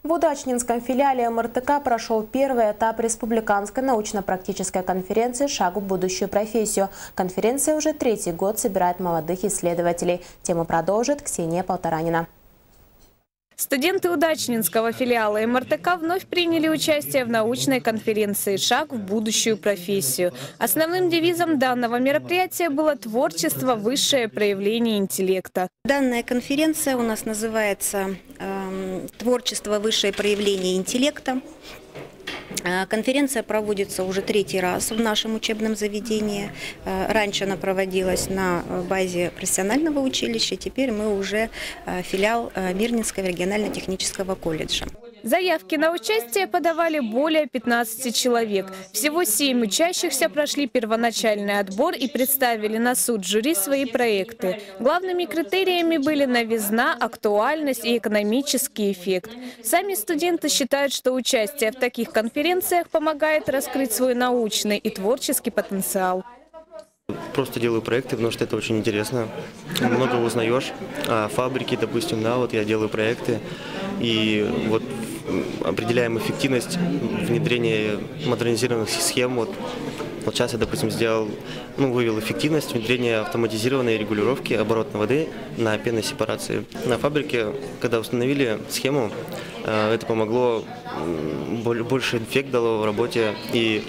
В Удачнинском филиале МРТК прошел первый этап республиканской научно-практической конференции «Шаг в будущую профессию». Конференция уже третий год собирает молодых исследователей. Тему продолжит Ксения Полторанина. Студенты Удачнинского филиала МРТК вновь приняли участие в научной конференции «Шаг в будущую профессию». Основным девизом данного мероприятия было творчество, высшее проявление интеллекта. Данная конференция у нас называется «Творчество, высшее проявление интеллекта». Конференция проводится уже третий раз в нашем учебном заведении. Раньше она проводилась на базе профессионального училища, теперь мы уже филиал Мирнинского регионально-технического колледжа. Заявки на участие подавали более 15 человек. Всего 7 учащихся прошли первоначальный отбор и представили на суд жюри свои проекты. Главными критериями были новизна, актуальность и экономический эффект. Сами студенты считают, что участие в таких конференциях помогает раскрыть свой научный и творческий потенциал. Просто делаю проекты, потому что это очень интересно. Много узнаешь о фабрике, допустим, да, вот я делаю проекты, и вот определяем эффективность внедрения модернизированных схем. Вот сейчас я, допустим, вывел эффективность внедрения автоматизированной регулировки оборота воды на пенной сепарации. На фабрике, когда установили схему, это помогло, больше эффект дало в работе, и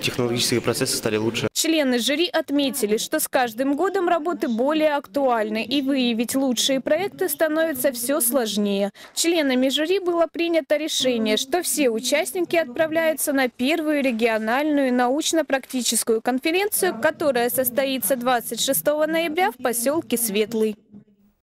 технологические процессы стали лучше. Члены жюри отметили, что с каждым годом работы более актуальны, и выявить лучшие проекты становится все сложнее. Членами жюри было принято решение, что все участники отправляются на первую региональную научно-практическую конференцию, которая состоится 26 ноября в поселке Светлый.